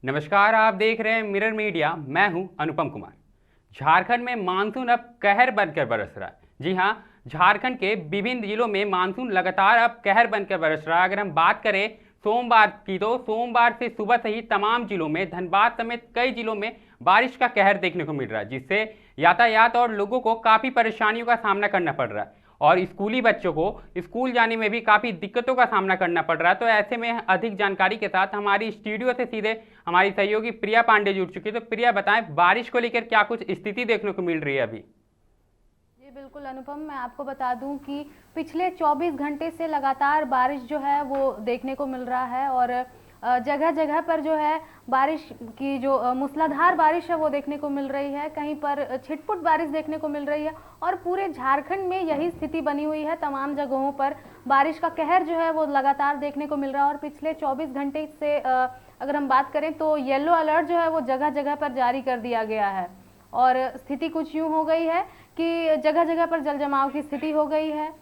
नमस्कार, आप देख रहे हैं मिरर मीडिया। मैं हूं अनुपम कुमार। झारखंड में मानसून अब कहर बनकर बरस रहा है। जी हां, झारखंड के विभिन्न जिलों में मानसून लगातार अब कहर बनकर बरस रहा है। अगर हम बात करें सोमवार की, तो सोमवार से सुबह से ही तमाम जिलों में, धनबाद समेत कई जिलों में बारिश का कहर देखने को मिल रहा है, जिससे यातायात और लोगों को काफ़ी परेशानियों का सामना करना पड़ रहा है और स्कूली बच्चों को स्कूल जाने में भी काफ़ी दिक्कतों का सामना करना पड़ रहा है। तो ऐसे में अधिक जानकारी के साथ हमारी स्टूडियो से सीधे हमारी सहयोगी प्रिया पांडे जुड़ चुकी है। तो प्रिया, बताएं, बारिश को लेकर क्या कुछ स्थिति देखने को मिल रही है अभी? जी बिल्कुल अनुपम, मैं आपको बता दूं कि पिछले 24 घंटे से लगातार बारिश जो है वो देखने को मिल रहा है और जगह जगह पर जो है बारिश की जो मूसलाधार बारिश है वो देखने को मिल रही है। कहीं पर छिटपुट बारिश देखने को मिल रही है और पूरे झारखंड में यही स्थिति बनी हुई है। तमाम जगहों पर बारिश का कहर जो है वो लगातार देखने को मिल रहा है और पिछले 24 घंटे से अगर हम बात करें तो येलो अलर्ट जो है वो जगह जगह पर जारी कर दिया गया है और स्थिति कुछ यूँ हो गई है कि जगह जगह पर जल जमाव की स्थिति हो गई है।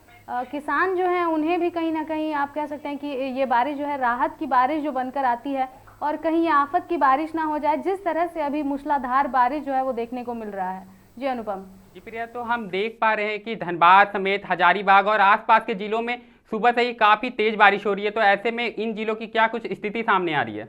किसान जो हैं उन्हें भी कहीं ना कहीं आप कह सकते हैं कि ये बारिश जो है राहत की बारिश जो बनकर आती है और कहीं ये आफत की बारिश ना हो जाए, जिस तरह से अभी मूसलाधार बारिश जो है वो देखने को मिल रहा है। जी अनुपम। जी प्रिया, तो हम देख पा रहे हैं कि धनबाद समेत हजारीबाग और आसपास के जिलों में सुबह से ही काफ़ी तेज बारिश हो रही है। तो ऐसे में इन जिलों की क्या कुछ स्थिति सामने आ रही है?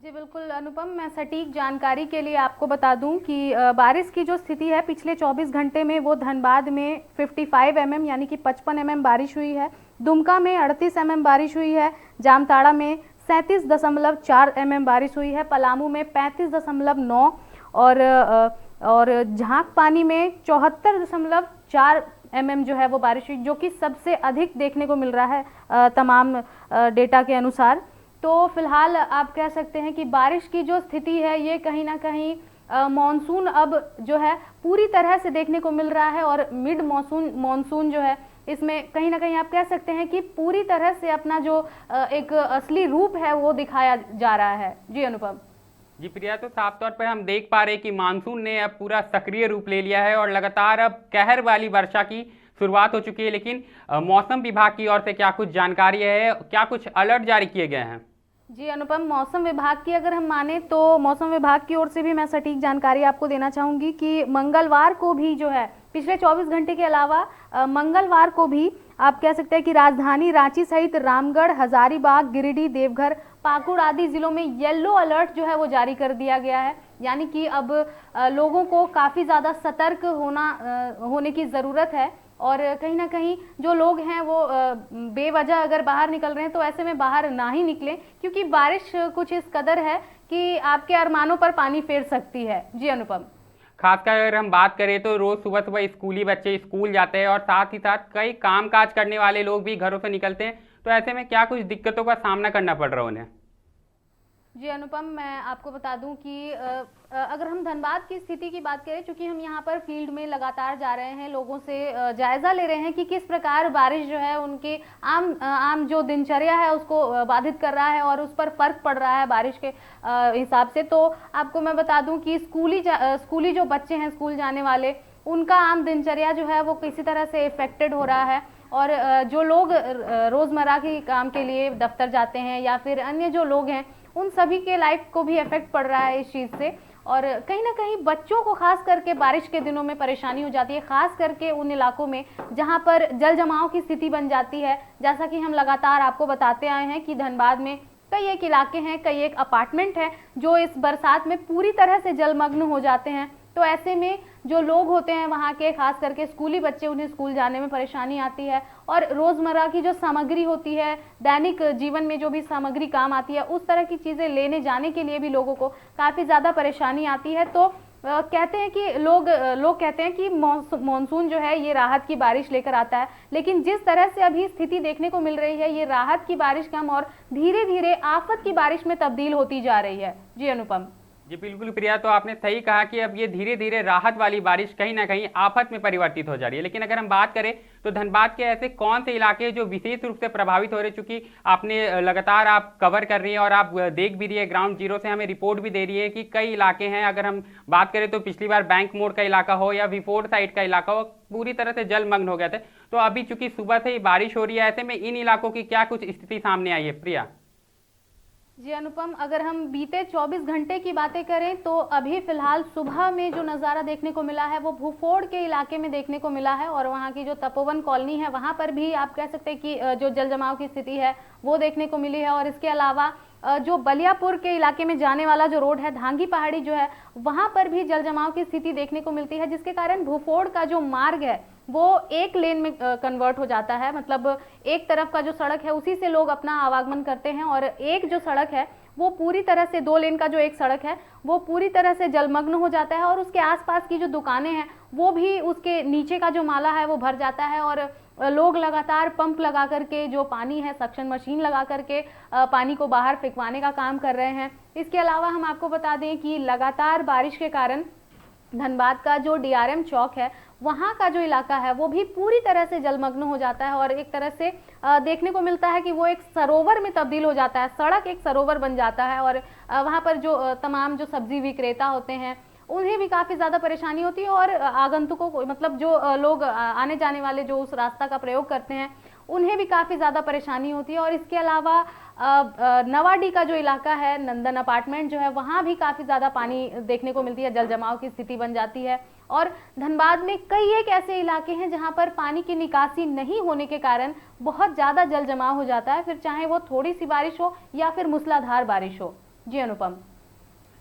जी बिल्कुल अनुपम, मैं सटीक जानकारी के लिए आपको बता दूं कि बारिश की जो स्थिति है पिछले 24 घंटे में वो धनबाद में 55 mm यानी कि 55 mm बारिश हुई है, दुमका में 38 mm बारिश हुई है, जामताड़ा में 37.4 mm बारिश हुई है, पलामू में 35.9 और झांकपानी में 74.4 mm जो है वो बारिश हुई, जो कि सबसे अधिक देखने को मिल रहा है तमाम डेटा के अनुसार। तो फिलहाल आप कह सकते हैं कि बारिश की जो स्थिति है ये कहीं ना कहीं मॉनसून अब जो है पूरी तरह से देखने को मिल रहा है और मिड मॉनसून जो है इसमें कहीं ना कहीं आप कह सकते हैं कि पूरी तरह से अपना जो एक असली रूप है वो दिखाया जा रहा है। जी अनुपम। जी प्रिया, तो साफ तौर पर हम देख पा रहे हैं कि मानसून ने अब पूरा सक्रिय रूप ले लिया है और लगातार अब कहर वाली वर्षा की शुरुआत हो चुकी है। लेकिन मौसम विभाग की ओर से क्या कुछ जानकारी है, क्या कुछ अलर्ट जारी किए गए हैं? जी अनुपम, मौसम विभाग की अगर हम माने तो मौसम विभाग की ओर से भी मैं सटीक जानकारी आपको देना चाहूँगी कि मंगलवार को भी जो है पिछले 24 घंटे के अलावा मंगलवार को भी आप कह सकते हैं कि राजधानी रांची सहित रामगढ़, हजारीबाग, गिरिडीह, देवघर, पाकुड़ आदि जिलों में येलो अलर्ट जो है वो जारी कर दिया गया है। यानी कि अब लोगों को काफ़ी ज़्यादा सतर्क होने की ज़रूरत है और कहीं ना कहीं जो लोग हैं वो बेवजह अगर बाहर निकल रहे हैं तो ऐसे में बाहर ना ही निकलें, क्योंकि बारिश कुछ इस कदर है कि आपके अरमानों पर पानी फेर सकती है। जी अनुपम। खासकर अगर हम बात करें तो रोज सुबह सुबह स्कूली बच्चे स्कूल जाते हैं और साथ ही साथ कई काम काज करने वाले लोग भी घरों से निकलते हैं। तो ऐसे में क्या कुछ दिक्कतों का सामना करना पड़ रहा है उन्हें? जी अनुपम, मैं आपको बता दूं कि अगर हम धनबाद की स्थिति की बात करें, चूंकि हम यहाँ पर फील्ड में लगातार जा रहे हैं, लोगों से जायजा ले रहे हैं कि किस प्रकार बारिश जो है उनके आम जो दिनचर्या है उसको बाधित कर रहा है और उस पर फर्क पड़ रहा है बारिश के हिसाब से। तो आपको मैं बता दूं कि स्कूली जो बच्चे हैं स्कूल जाने वाले, उनका आम दिनचर्या जो है वो किसी तरह से इफेक्टेड हो रहा है और जो लोग रोज़मर्रा के काम के लिए दफ्तर जाते हैं या फिर अन्य जो लोग हैं उन सभी के लाइफ को भी इफेक्ट पड़ रहा है इस चीज़ से। और कहीं ना कहीं बच्चों को खास करके बारिश के दिनों में परेशानी हो जाती है, खास करके उन इलाकों में जहां पर जल जमाव की स्थिति बन जाती है। जैसा कि हम लगातार आपको बताते आए हैं कि धनबाद में कई एक इलाके हैं, कई एक अपार्टमेंट हैं जो इस बरसात में पूरी तरह से जलमग्न हो जाते हैं। तो ऐसे में जो लोग होते हैं वहाँ के, खास करके स्कूली बच्चे, उन्हें स्कूल जाने में परेशानी आती है और रोज़मर्रा की जो सामग्री होती है, दैनिक जीवन में जो भी सामग्री काम आती है, उस तरह की चीज़ें लेने जाने के लिए भी लोगों को काफ़ी ज़्यादा परेशानी आती है। तो कहते हैं कि लोग कहते हैं कि मॉनसून जो है ये राहत की बारिश लेकर आता है, लेकिन जिस तरह से अभी स्थिति देखने को मिल रही है ये राहत की बारिश कम और धीरे धीरे आफत की बारिश में तब्दील होती जा रही है। जी अनुपम। जी बिल्कुल प्रिया, तो आपने सही कहा कि अब ये धीरे धीरे राहत वाली बारिश कहीं ना कहीं आफत में परिवर्तित हो जा रही है। लेकिन अगर हम बात करें तो धनबाद के ऐसे कौन से इलाके जो विशेष रूप से प्रभावित हो रहे, चूंकि आपने लगातार आप कवर कर रही हैं और आप देख भी रही है, ग्राउंड जीरो से हमें रिपोर्ट भी दे रही है कि कई इलाके हैं। अगर हम बात करें तो पिछली बार बैंक मोड़ का इलाका हो या विफोर साइड का इलाका हो, पूरी तरह से जलमग्न हो गए थे। तो अभी चूंकि सुबह से ही बारिश हो रही है, ऐसे में इन इलाकों की क्या कुछ स्थिति सामने आई है प्रिया? जी अनुपम, अगर हम बीते 24 घंटे की बातें करें तो अभी फिलहाल सुबह में जो नज़ारा देखने को मिला है वो भूफोड़ के इलाके में देखने को मिला है, और वहाँ की जो तपोवन कॉलोनी है वहाँ पर भी आप कह सकते हैं कि जो जल जमाव की स्थिति है वो देखने को मिली है। और इसके अलावा जो बलियापुर के इलाके में जाने वाला जो रोड है, धांगी पहाड़ी जो है, वहाँ पर भी जल जमाव की स्थिति देखने को मिलती है, जिसके कारण भूफोड़ का जो मार्ग है वो एक लेन में कन्वर्ट हो जाता है। मतलब एक तरफ का जो सड़क है उसी से लोग अपना आवागमन करते हैं, और एक जो सड़क है वो पूरी तरह से, 2 लेन का जो एक सड़क है वो पूरी तरह से जलमग्न हो जाता है, और उसके आसपास की जो दुकानें हैं वो भी, उसके नीचे का जो माला है वो भर जाता है। और लोग लगातार पंप लगा करके, जो पानी है सक्शन मशीन लगा करके पानी को बाहर फेंकवाने का काम कर रहे हैं। इसके अलावा हम आपको बता दें कि लगातार बारिश के कारण धनबाद का जो डीआरएम चौक है वहाँ का जो इलाका है वो भी पूरी तरह से जलमग्न हो जाता है, और एक तरह से देखने को मिलता है कि वो एक सरोवर में तब्दील हो जाता है, सड़क एक सरोवर बन जाता है। और वहाँ पर जो तमाम जो सब्जी विक्रेता होते हैं उन्हें भी काफ़ी ज़्यादा परेशानी होती है, और आगंतुकों को, मतलब जो लोग आने जाने वाले जो उस रास्ता का प्रयोग करते हैं उन्हें भी काफ़ी ज़्यादा परेशानी होती है। और इसके अलावा नवाडी का जो इलाका है, नंदन अपार्टमेंट जो है, वहाँ भी काफ़ी ज़्यादा पानी देखने को मिलती है, जल जमाव की स्थिति बन जाती है। और धनबाद में कई एक ऐसे इलाके हैं जहाँ पर पानी की निकासी नहीं होने के कारण बहुत ज़्यादा जल जमाव हो जाता है, फिर चाहे वो थोड़ी सी बारिश हो या फिर मूसलाधार बारिश हो। जी अनुपम।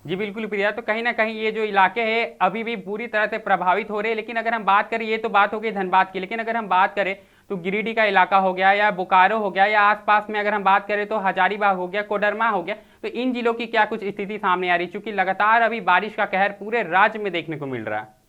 जी बिल्कुल प्रिया, तो कहीं ना कहीं ये जो इलाके हैं अभी भी पूरी तरह से प्रभावित हो रहे हैं। लेकिन अगर हम बात करें, ये तो बात हो गई धनबाद की, लेकिन अगर हम बात करें तो गिरिडीह का इलाका हो गया, या बोकारो हो गया, या आसपास में अगर हम बात करें तो हजारीबाग हो गया, कोडरमा हो गया, तो इन जिलों की क्या कुछ स्थिति सामने आ रही, चूंकि लगातार अभी बारिश का कहर पूरे राज्य में देखने को मिल रहा है।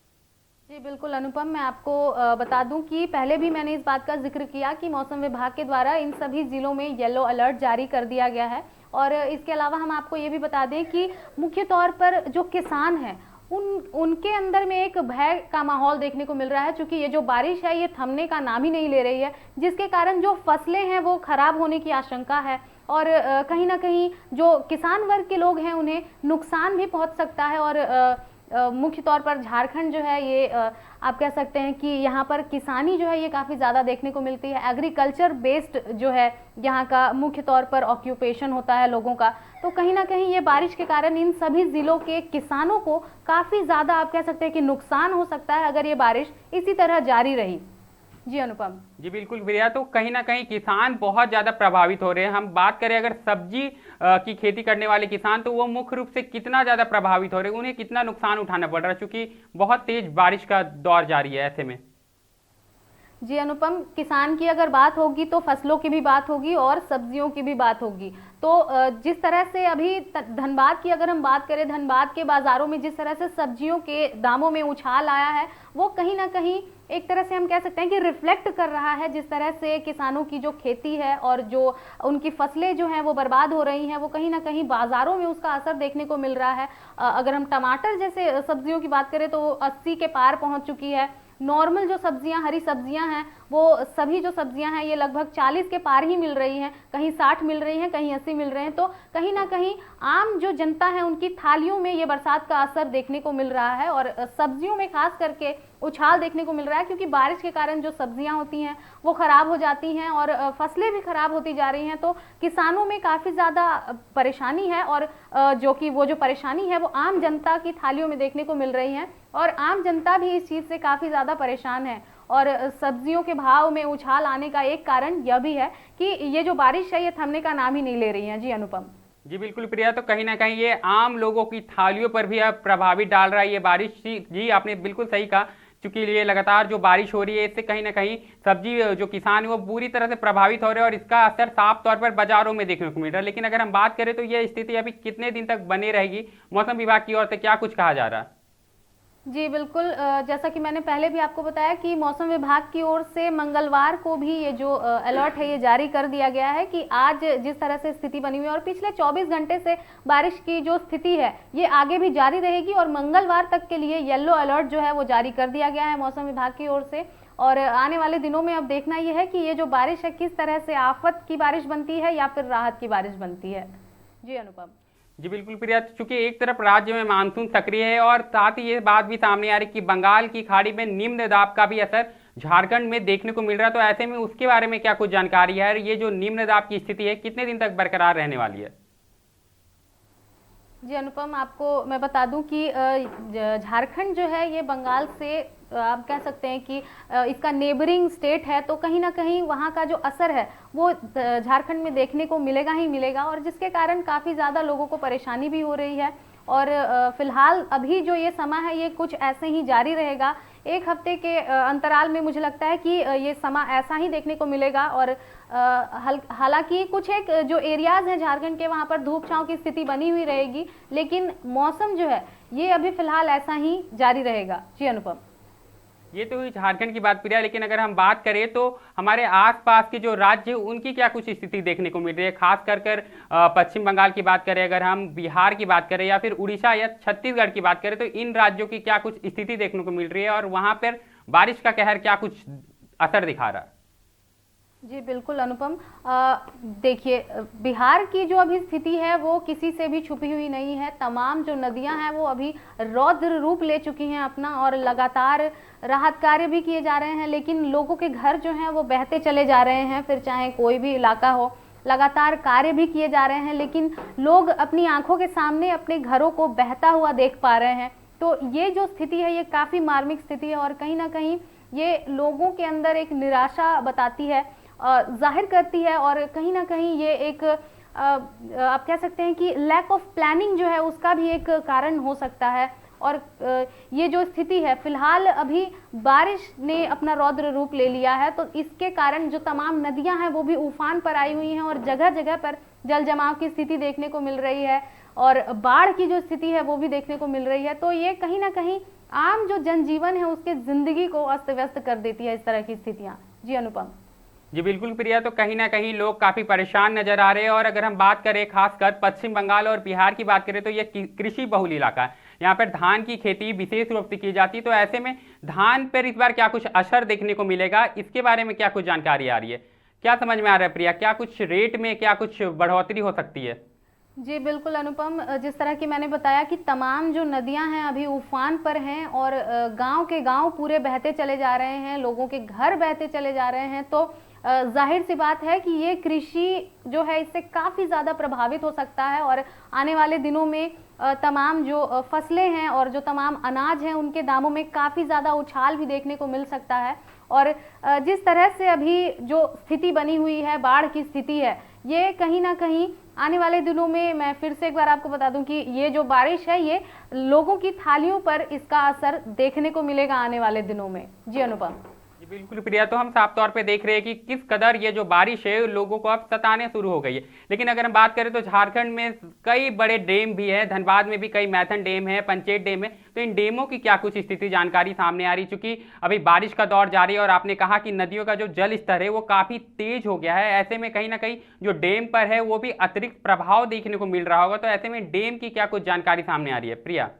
जी बिल्कुल अनुपम, मैं आपको बता दूं कि पहले भी मैंने इस बात का जिक्र किया कि मौसम विभाग के द्वारा इन सभी जिलों में येलो अलर्ट जारी कर दिया गया है। और इसके अलावा हम आपको ये भी बता दें कि मुख्य तौर पर जो किसान हैं उनके अंदर में एक भय का माहौल देखने को मिल रहा है, क्योंकि ये जो बारिश है ये थमने का नाम ही नहीं ले रही है, जिसके कारण जो फसलें हैं वो खराब होने की आशंका है। और कहीं ना कहीं जो किसान वर्ग के लोग हैं उन्हें नुकसान भी पहुंच सकता है। और मुख्य तौर पर झारखंड जो है ये आप कह सकते हैं कि यहाँ पर किसानी जो है ये काफ़ी ज़्यादा देखने को मिलती है, एग्रीकल्चर बेस्ड जो है यहाँ का मुख्य तौर पर ऑक्यूपेशन होता है लोगों का। तो कहीं ना कहीं ये बारिश के कारण इन सभी ज़िलों के किसानों को काफ़ी ज़्यादा आप कह सकते हैं कि नुकसान हो सकता है अगर ये बारिश इसी तरह जारी रही। जी अनुपम। जी बिल्कुल भैया, तो कहीं ना कहीं किसान बहुत ज़्यादा प्रभावित हो रहे हैं। हम बात करें अगर सब्जी की खेती करने वाले किसान, तो वो मुख्य रूप से कितना ज़्यादा प्रभावित हो रहे हैं, उन्हें कितना नुकसान उठाना पड़ रहा है, क्योंकि बहुत तेज बारिश का दौर जारी है ऐसे में। जी अनुपम, किसान की अगर बात होगी तो फसलों की भी बात होगी और सब्जियों की भी बात होगी। तो जिस तरह से अभी धनबाद की अगर हम बात करें, धनबाद के बाजारों में जिस तरह से सब्जियों के दामों में उछाल आया है वो कहीं ना कहीं एक तरह से हम कह सकते हैं कि रिफ्लेक्ट कर रहा है जिस तरह से किसानों की जो खेती है और जो उनकी फसलें जो हैं वो बर्बाद हो रही हैं, वो कहीं ना कहीं बाजारों में उसका असर देखने को मिल रहा है। अगर हम टमाटर जैसे सब्जियों की बात करें तो 80 के पार पहुंच चुकी है। नॉर्मल जो सब्जियां, हरी सब्जियां हैं, वो सभी जो सब्जियां हैं ये लगभग 40 के पार ही मिल रही हैं, कहीं 60 मिल रही हैं, कहीं 80 मिल रहे हैं। तो कहीं ना कहीं आम जो जनता है उनकी थालियों में ये बरसात का असर देखने को मिल रहा है, और सब्जियों में खास करके उछाल देखने को मिल रहा है, क्योंकि बारिश के कारण जो सब्जियां होती हैं वो खराब हो जाती हैं और फसलें भी खराब होती जा रही हैं। तो किसानों में काफ़ी ज़्यादा परेशानी है, और जो कि वो जो परेशानी है वो आम जनता की थालियों में देखने को मिल रही है, और आम जनता भी इस चीज़ से काफ़ी ज़्यादा परेशान है। और सब्जियों के भाव में उछाल आने का एक कारण यह भी है कि ये जो बारिश है ये थमने का नाम ही नहीं ले रही है। जी अनुपम। जी बिल्कुल प्रिया, तो कहीं ना कहीं ये आम लोगों की थालियों पर भी अब प्रभावित डाल रहा है ये बारिश। जी आपने बिल्कुल सही कहा, क्योंकि ये लगातार जो बारिश हो रही है इससे कहीं ना कहीं सब्जी जो किसान है वो पूरी तरह से प्रभावित हो रहे हैं, और इसका असर साफ तौर पर बाजारों में देखने को मिल रहा है। लेकिन अगर हम बात करें तो ये स्थिति अभी कितने दिन तक बनी रहेगी, मौसम विभाग की ओर से क्या कुछ कहा जा रहा है? जी बिल्कुल, जैसा कि मैंने पहले भी आपको बताया कि मौसम विभाग की ओर से मंगलवार को भी ये जो अलर्ट है ये जारी कर दिया गया है कि आज जिस तरह से स्थिति बनी हुई है और पिछले 24 घंटे से बारिश की जो स्थिति है ये आगे भी जारी रहेगी, और मंगलवार तक के लिए येलो अलर्ट जो है वो जारी कर दिया गया है मौसम विभाग की ओर से। और आने वाले दिनों में अब देखना ये है कि ये जो बारिश है किस तरह से आफत की बारिश बनती है या फिर राहत की बारिश बनती है। जी अनुपम। जी बिल्कुल प्रिया, चूंकि एक तरफ राज्य में मानसून सक्रिय है और साथ ही ये बात भी सामने आ रही कि बंगाल की खाड़ी में निम्न दाब का भी असर झारखंड में देखने को मिल रहा है, तो ऐसे में उसके बारे में क्या कुछ जानकारी है? ये जो निम्न दाब की स्थिति है कितने दिन तक बरकरार रहने वाली है? जी अनुपम, आपको मैं बता दूं कि झारखंड जो है ये बंगाल से आप कह सकते हैं कि इसका नेबरिंग स्टेट है, तो कहीं ना कहीं वहाँ का जो असर है वो झारखंड में देखने को मिलेगा ही मिलेगा, और जिसके कारण काफ़ी ज़्यादा लोगों को परेशानी भी हो रही है। और फिलहाल अभी जो ये समा है ये कुछ ऐसे ही जारी रहेगा। एक हफ्ते के अंतराल में मुझे लगता है कि ये समा ऐसा ही देखने को मिलेगा। और हालांकि कुछ एक जो एरियाज हैं झारखंड के, वहाँ पर धूप छांव की स्थिति बनी हुई रहेगी, लेकिन मौसम जो है ये अभी फिलहाल ऐसा ही जारी रहेगा। जी अनुपम। ये तो हुई झारखंड की बात प्रिया, लेकिन अगर हम बात करें तो हमारे आसपास के जो राज्य हैं उनकी क्या कुछ स्थिति देखने को मिल रही है, खास कर पश्चिम बंगाल की बात करें, अगर हम बिहार की बात करें या फिर उड़ीसा या छत्तीसगढ़ की बात करें, तो इन राज्यों की क्या कुछ स्थिति देखने को मिल रही है और वहां पर बारिश का कहर क्या कुछ असर दिखा रहा है? जी बिल्कुल अनुपम, देखिए बिहार की जो अभी स्थिति है वो किसी से भी छुपी हुई नहीं है। तमाम जो नदियां हैं वो अभी रौद्र रूप ले चुकी हैं अपना, और लगातार राहत कार्य भी किए जा रहे हैं, लेकिन लोगों के घर जो हैं वो बहते चले जा रहे हैं। फिर चाहे कोई भी इलाका हो, लगातार कार्य भी किए जा रहे हैं, लेकिन लोग अपनी आंखों के सामने अपने घरों को बहता हुआ देख पा रहे हैं। तो ये जो स्थिति है ये काफ़ी मार्मिक स्थिति है, और कहीं ना कहीं ये लोगों के अंदर एक निराशा बताती है, जाहिर करती है, और कहीं ना कहीं ये एक आप कह सकते हैं कि लैक ऑफ प्लानिंग जो है उसका भी एक कारण हो सकता है। और ये जो स्थिति है फिलहाल अभी बारिश ने अपना रौद्र रूप ले लिया है, तो इसके कारण जो तमाम नदियां हैं वो भी उफान पर आई हुई हैं, और जगह जगह पर जल जमाव की स्थिति देखने को मिल रही है, और बाढ़ की जो स्थिति है वो भी देखने को मिल रही है। तो ये कहीं ना कहीं आम जो जनजीवन है उसके जिंदगी को अस्त व्यस्त कर देती है इस तरह की स्थितियाँ। जी अनुपम। जी बिल्कुल प्रिया, तो कहीं ना कहीं लोग काफ़ी परेशान नजर आ रहे हैं। और अगर हम बात करें खासकर पश्चिम बंगाल और बिहार की बात करें तो ये कृषि बहुल इलाका है, यहाँ पर धान की खेती विशेष रूप से की जाती है। तो ऐसे में धान पर इस बार क्या कुछ असर देखने को मिलेगा, इसके बारे में क्या कुछ जानकारी आ रही है, क्या समझ में आ रहा है प्रिया? क्या कुछ रेट में क्या कुछ बढ़ोतरी हो सकती है? जी बिल्कुल अनुपम, जिस तरह की मैंने बताया कि तमाम जो नदियां हैं अभी उफान पर हैं, और गांव के गांव पूरे बहते चले जा रहे हैं, लोगों के घर बहते चले जा रहे हैं। तो जाहिर सी बात है कि ये कृषि जो है इससे काफ़ी ज़्यादा प्रभावित हो सकता है, और आने वाले दिनों में तमाम जो फसलें हैं और जो तमाम अनाज हैं उनके दामों में काफ़ी ज़्यादा उछाल भी देखने को मिल सकता है। और जिस तरह से अभी जो स्थिति बनी हुई है, बाढ़ की स्थिति है, ये कहीं ना कहीं आने वाले दिनों में, मैं फिर से एक बार आपको बता दूं कि ये जो बारिश है ये लोगों की थालियों पर इसका असर देखने को मिलेगा आने वाले दिनों में। जी अनुपम। जी बिल्कुल प्रिया, तो हम साफ तौर पे देख रहे हैं कि किस कदर ये जो बारिश है लोगों को अब सताने शुरू हो गई है। लेकिन अगर हम बात करें तो झारखंड में कई बड़े डैम भी है, धनबाद में भी कई मैथन डैम है, पंचेत डैम है। तो इन डैमों की क्या कुछ स्थिति जानकारी सामने आ रही, चूंकि अभी बारिश का दौर जारी है और आपने कहा कि नदियों का जो जल स्तर है वो काफी तेज हो गया है। ऐसे में कहीं ना कहीं जो डैम पर है वो भी अतिरिक्त प्रभाव देखने को मिल रहा होगा। तो ऐसे में डैम की क्या कुछ जानकारी सामने आ रही है प्रिया?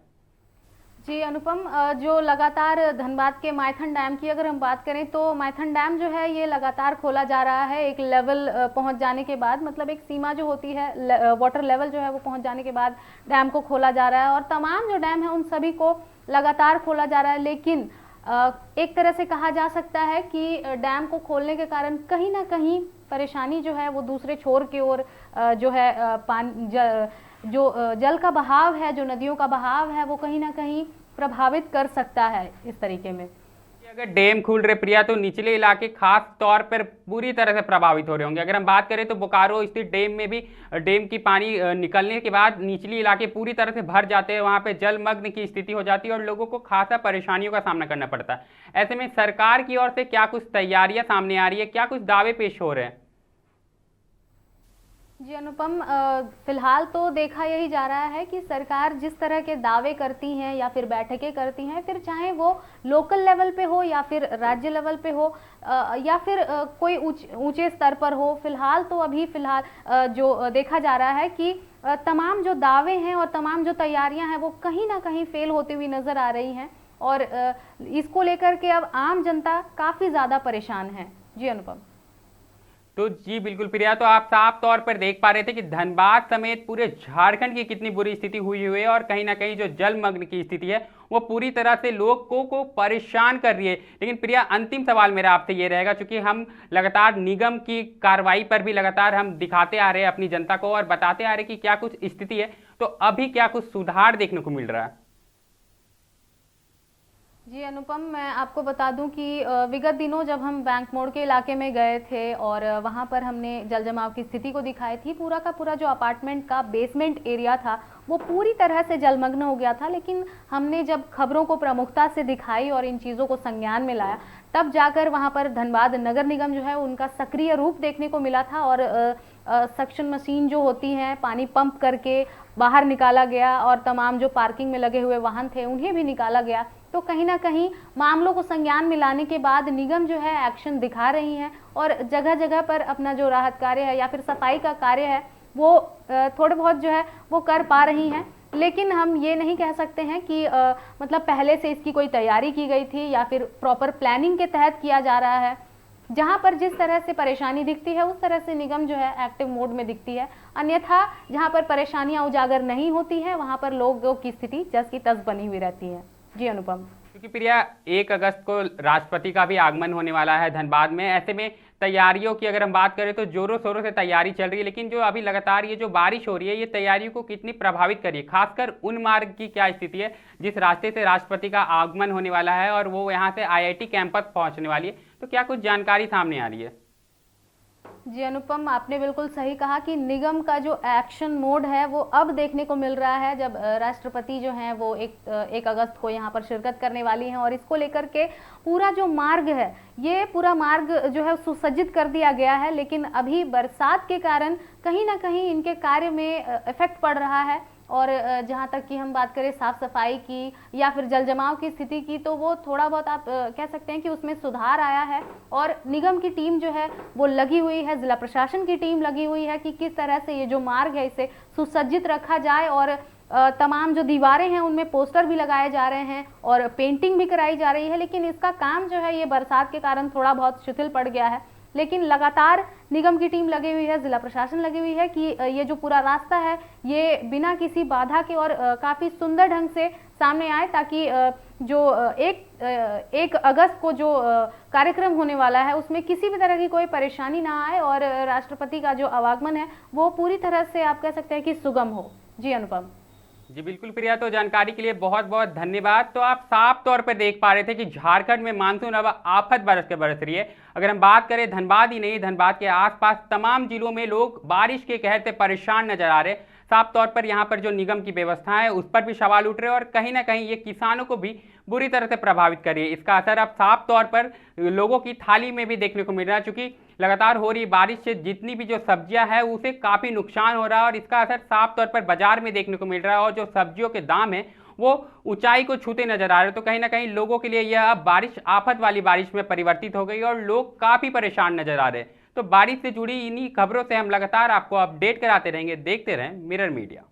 जी अनुपम, जो लगातार धनबाद के माइथन डैम की अगर हम बात करें तो माइथन डैम जो है ये लगातार खोला जा रहा है एक लेवल पहुंच जाने के बाद, मतलब एक सीमा जो होती है वाटर लेवल जो है वो पहुंच जाने के बाद डैम को खोला जा रहा है, और तमाम जो डैम है उन सभी को लगातार खोला जा रहा है। लेकिन एक तरह से कहा जा सकता है कि डैम को खोलने के कारण कहीं ना कहीं परेशानी जो है वो दूसरे छोर की ओर जो है जो जल का बहाव है, जो नदियों का बहाव है, वो कहीं ना कहीं प्रभावित कर सकता है इस तरीके में। अगर डैम खुल रहे प्रिया तो निचले इलाके खास तौर पर पूरी तरह से प्रभावित हो रहे होंगे। अगर हम बात करें तो बोकारो स्थित डैम में भी डैम की पानी निकलने के बाद निचली इलाके पूरी तरह से भर जाते हैं, वहां पे जलमग्न की स्थिति हो जाती है और लोगों को खासा परेशानियों का सामना करना पड़ता है। ऐसे में सरकार की ओर से क्या कुछ तैयारियां सामने आ रही है, क्या कुछ दावे पेश हो रहे हैं? जी अनुपम, फिलहाल तो देखा यही जा रहा है कि सरकार जिस तरह के दावे करती हैं या फिर बैठकें करती हैं, फिर चाहे वो लोकल लेवल पे हो या फिर राज्य लेवल पे हो या फिर कोई ऊंचे स्तर पर हो, फिलहाल तो अभी फिलहाल जो देखा जा रहा है कि तमाम जो दावे हैं और तमाम जो तैयारियां हैं वो कहीं ना कहीं फेल होती हुई नजर आ रही हैं, और इसको लेकर के अब आम जनता काफ़ी ज़्यादा परेशान है। जी अनुपम। तो जी बिल्कुल प्रिया, तो आप साफ तौर पर देख पा रहे थे कि धनबाद समेत पूरे झारखंड की कितनी बुरी स्थिति हुई हुई है, और कहीं ना कहीं जो जलमग्न की स्थिति है वो पूरी तरह से लोगों को परेशान कर रही है। लेकिन प्रिया, अंतिम सवाल मेरा आपसे ये रहेगा, क्योंकि हम लगातार निगम की कार्रवाई पर भी लगातार हम दिखाते आ रहे हैं अपनी जनता को और बताते आ रहे हैं कि क्या कुछ स्थिति है, तो अभी क्या कुछ सुधार देखने को मिल रहा है? जी अनुपम, मैं आपको बता दूं कि विगत दिनों जब हम बैंक मोड़ के इलाके में गए थे और वहां पर हमने जल जमाव की स्थिति को दिखाई थी। पूरा का पूरा जो अपार्टमेंट का बेसमेंट एरिया था वो पूरी तरह से जलमग्न हो गया था, लेकिन हमने जब खबरों को प्रमुखता से दिखाई और इन चीज़ों को संज्ञान में लाया, तब जाकर वहां पर धनबाद नगर निगम जो है उनका सक्रिय रूप देखने को मिला था और सक्शन मशीन जो होती है पानी पंप करके बाहर निकाला गया और तमाम जो पार्किंग में लगे हुए वाहन थे उन्हें भी निकाला गया। तो कहीं ना कहीं मामलों को संज्ञान में लाने के बाद निगम जो है एक्शन दिखा रही है और जगह जगह पर अपना जो राहत कार्य है या फिर सफाई का कार्य है वो थोड़े बहुत जो है वो कर पा रही हैं। लेकिन हम ये नहीं कह सकते हैं कि मतलब पहले से इसकी कोई तैयारी की गई थी या फिर प्रॉपर प्लानिंग के तहत किया जा रहा है। जहां पर जिस तरह से परेशानी दिखती है उस तरह से निगम जो है एक्टिव मोड में दिखती है, अन्यथा जहां पर परेशानियां उजागर नहीं होती है वहां पर लोगों की स्थिति जस की तस बनी हुई रहती है। जी अनुपम। क्योंकि प्रिया 1 अगस्त को राष्ट्रपति का भी आगमन होने वाला है धनबाद में, ऐसे में तैयारियों की अगर हम बात करें तो जोरों शोरों से तैयारी चल रही है, लेकिन जो अभी लगातार ये जो बारिश हो रही है ये तैयारियों को कितनी प्रभावित कर रही है? खासकर उन मार्ग की क्या स्थिति है जिस रास्ते से राष्ट्रपति का आगमन होने वाला है और वो यहाँ से IIT कैंपस पहुँचने वाली है, तो क्या कुछ जानकारी सामने आ रही है? जी अनुपम, आपने बिल्कुल सही कहा कि निगम का जो एक्शन मोड है वो अब देखने को मिल रहा है जब राष्ट्रपति जो हैं वो 1 अगस्त को यहाँ पर शिरकत करने वाली हैं और इसको लेकर के पूरा जो मार्ग है ये पूरा मार्ग जो है सुसज्जित कर दिया गया है। लेकिन अभी बरसात के कारण कहीं ना कहीं इनके कार्य में इफेक्ट पड़ रहा है और जहाँ तक कि हम बात करें साफ सफाई की या फिर जल जमाव की स्थिति की तो वो थोड़ा बहुत आप कह सकते हैं कि उसमें सुधार आया है और निगम की टीम जो है वो लगी हुई है, जिला प्रशासन की टीम लगी हुई है कि किस तरह से ये जो मार्ग है इसे सुसज्जित रखा जाए और तमाम जो दीवारें हैं उनमें पोस्टर भी लगाए जा रहे हैं और पेंटिंग भी कराई जा रही है। लेकिन इसका काम जो है ये बरसात के कारण थोड़ा बहुत शिथिल पड़ गया है, लेकिन लगातार निगम की टीम लगी हुई है, जिला प्रशासन लगी हुई है कि ये जो पूरा रास्ता है ये बिना किसी बाधा के और काफ़ी सुंदर ढंग से सामने आए, ताकि जो 1 अगस्त को जो कार्यक्रम होने वाला है उसमें किसी भी तरह की कोई परेशानी ना आए और राष्ट्रपति का जो आवागमन है वो पूरी तरह से आप कह सकते हैं कि सुगम हो। जी अनुपम। जी बिल्कुल प्रिया, तो जानकारी के लिए बहुत बहुत धन्यवाद। तो आप साफ तौर पर देख पा रहे थे कि झारखंड में मानसून अब आफत बरस रही है। अगर हम बात करें धनबाद ही नहीं, धनबाद के आसपास तमाम जिलों में लोग बारिश के कहर से परेशान नजर आ रहे। साफ तौर पर यहाँ पर जो निगम की व्यवस्था है उस पर भी सवाल उठ रहे हैं और कहीं ना कहीं ये किसानों को भी बुरी तरह से प्रभावित कर रही है। इसका असर अब साफ तौर पर लोगों की थाली में भी देखने को मिल रहा है, चूंकि लगातार हो रही बारिश से जितनी भी जो सब्जियां हैं उसे काफ़ी नुकसान हो रहा है और इसका असर साफ तौर पर बाजार में देखने को मिल रहा है और जो सब्जियों के दाम हैं वो ऊंचाई को छूते नजर आ रहे हैं। तो कहीं ना कहीं लोगों के लिए यह अब बारिश आफत वाली बारिश में परिवर्तित हो गई और लोग काफ़ी परेशान नजर आ रहे हैं। तो बारिश से जुड़ी इन्हीं खबरों से हम लगातार आपको अपडेट कराते रहेंगे। देखते रहें मिरर मीडिया।